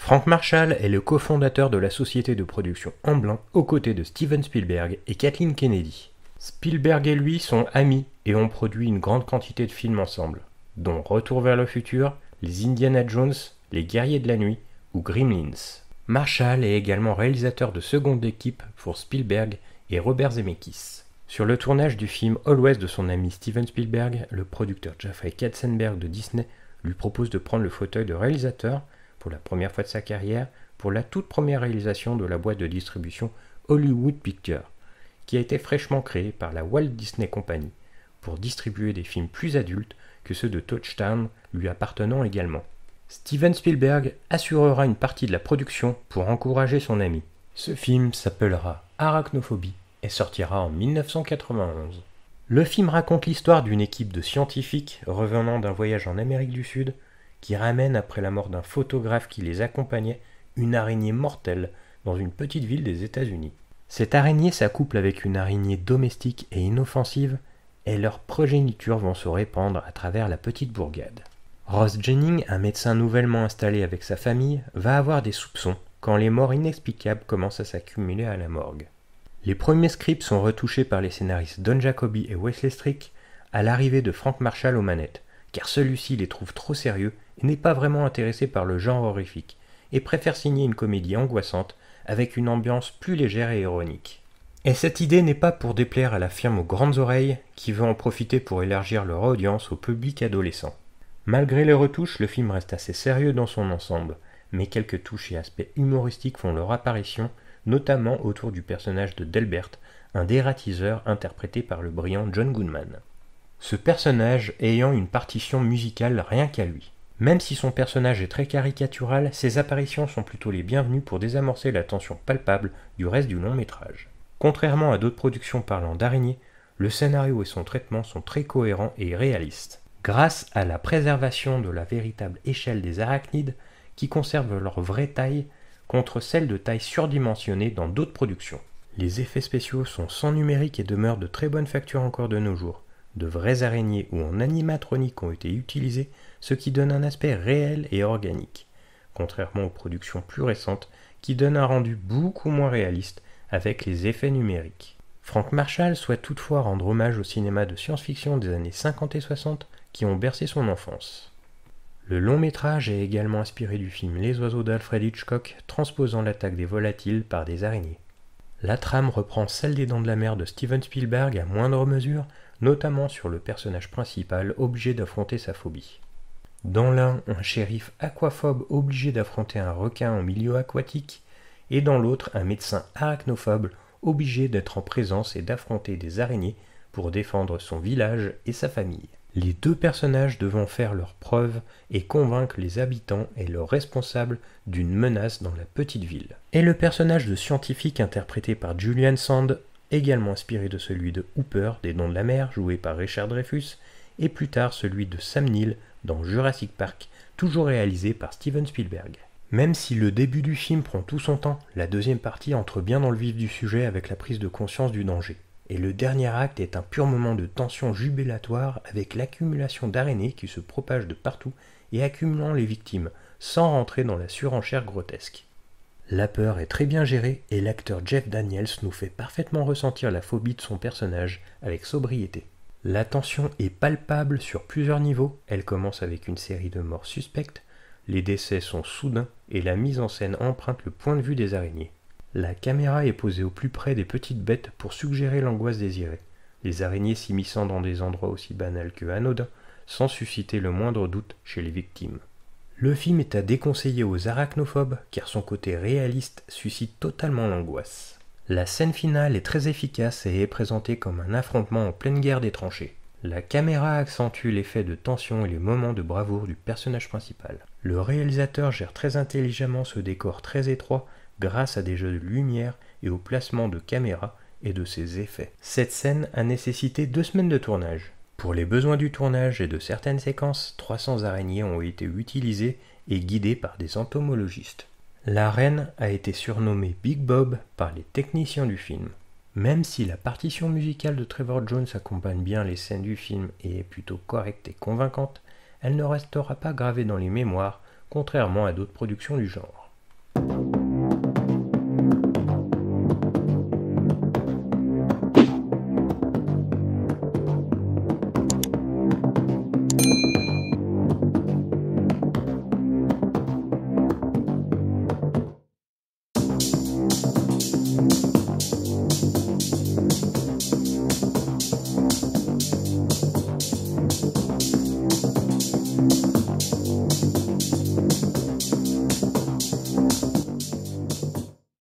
Frank Marshall est le cofondateur de la société de production Amblin aux côtés de Steven Spielberg et Kathleen Kennedy. Spielberg et lui sont amis et ont produit une grande quantité de films ensemble, dont Retour vers le futur, Les Indiana Jones, Les Guerriers de la nuit ou Gremlins. Marshall est également réalisateur de seconde équipe pour Spielberg et Robert Zemeckis. Sur le tournage du film Always de son ami Steven Spielberg, le producteur Jeffrey Katzenberg de Disney lui propose de prendre le fauteuil de réalisateur, pour la première fois de sa carrière, pour la toute première réalisation de la boîte de distribution Hollywood Pictures, qui a été fraîchement créée par la Walt Disney Company, pour distribuer des films plus adultes que ceux de Touchstone lui appartenant également. Steven Spielberg assurera une partie de la production pour encourager son ami. Ce film s'appellera Arachnophobie et sortira en 1991. Le film raconte l'histoire d'une équipe de scientifiques revenant d'un voyage en Amérique du Sud qui ramène, après la mort d'un photographe qui les accompagnait, une araignée mortelle dans une petite ville des États-Unis. Cette araignée s'accouple avec une araignée domestique et inoffensive et leurs progénitures vont se répandre à travers la petite bourgade. Ross Jennings, un médecin nouvellement installé avec sa famille, va avoir des soupçons quand les morts inexplicables commencent à s'accumuler à la morgue. Les premiers scripts sont retouchés par les scénaristes Don Jacoby et Wesley Strick à l'arrivée de Frank Marshall aux manettes, car celui-ci les trouve trop sérieux et n'est pas vraiment intéressé par le genre horrifique, et préfère signer une comédie angoissante avec une ambiance plus légère et ironique. Et cette idée n'est pas pour déplaire à la firme aux grandes oreilles, qui veut en profiter pour élargir leur audience au public adolescent. Malgré les retouches, le film reste assez sérieux dans son ensemble, mais quelques touches et aspects humoristiques font leur apparition, notamment autour du personnage de Delbert, un dératiseur interprété par le brillant John Goodman. Ce personnage ayant une partition musicale rien qu'à lui. Même si son personnage est très caricatural, ses apparitions sont plutôt les bienvenues pour désamorcer la tension palpable du reste du long métrage. Contrairement à d'autres productions parlant d'araignées, le scénario et son traitement sont très cohérents et réalistes. Grâce à la préservation de la véritable échelle des arachnides, qui conservent leur vraie taille, contre celle de taille surdimensionnée dans d'autres productions. Les effets spéciaux sont sans numérique et demeurent de très bonne facture encore de nos jours. De vraies araignées ou en animatronique ont été utilisées, ce qui donne un aspect réel et organique, contrairement aux productions plus récentes qui donnent un rendu beaucoup moins réaliste avec les effets numériques. Frank Marshall souhaite toutefois rendre hommage au cinéma de science-fiction des années 50 et 60 qui ont bercé son enfance. Le long métrage est également inspiré du film Les oiseaux d'Alfred Hitchcock, transposant l'attaque des volatiles par des araignées. La trame reprend celle des Dents de la mer de Steven Spielberg à moindre mesure, notamment sur le personnage principal obligé d'affronter sa phobie. Dans l'un, un shérif aquaphobe obligé d'affronter un requin en milieu aquatique, et dans l'autre, un médecin arachnophobe obligé d'être en présence et d'affronter des araignées pour défendre son village et sa famille. Les deux personnages devront faire leurs preuves et convaincre les habitants et leurs responsables d'une menace dans la petite ville. Et le personnage de scientifique interprété par Julian Sand, également inspiré de celui de Hooper des Dents de la Mer, joué par Richard Dreyfuss, et plus tard celui de Sam Neill dans Jurassic Park, toujours réalisé par Steven Spielberg. Même si le début du film prend tout son temps, la deuxième partie entre bien dans le vif du sujet avec la prise de conscience du danger. Et le dernier acte est un pur moment de tension jubilatoire avec l'accumulation d'araignées qui se propagent de partout et accumulant les victimes, sans rentrer dans la surenchère grotesque. La peur est très bien gérée et l'acteur Jeff Daniels nous fait parfaitement ressentir la phobie de son personnage avec sobriété. La tension est palpable sur plusieurs niveaux, elle commence avec une série de morts suspectes, les décès sont soudains et la mise en scène emprunte le point de vue des araignées. La caméra est posée au plus près des petites bêtes pour suggérer l'angoisse désirée, les araignées s'immisçant dans des endroits aussi banals que anodins, sans susciter le moindre doute chez les victimes. Le film est à déconseiller aux arachnophobes, car son côté réaliste suscite totalement l'angoisse. La scène finale est très efficace et est présentée comme un affrontement en pleine guerre des tranchées. La caméra accentue l'effet de tension et les moments de bravoure du personnage principal. Le réalisateur gère très intelligemment ce décor très étroit, grâce à des jeux de lumière et au placement de caméra et de ses effets. Cette scène a nécessité 2 semaines de tournage. Pour les besoins du tournage et de certaines séquences, 300 araignées ont été utilisées et guidées par des entomologistes. La reine a été surnommée Big Bob par les techniciens du film. Même si la partition musicale de Trevor Jones accompagne bien les scènes du film et est plutôt correcte et convaincante, elle ne restera pas gravée dans les mémoires, contrairement à d'autres productions du genre.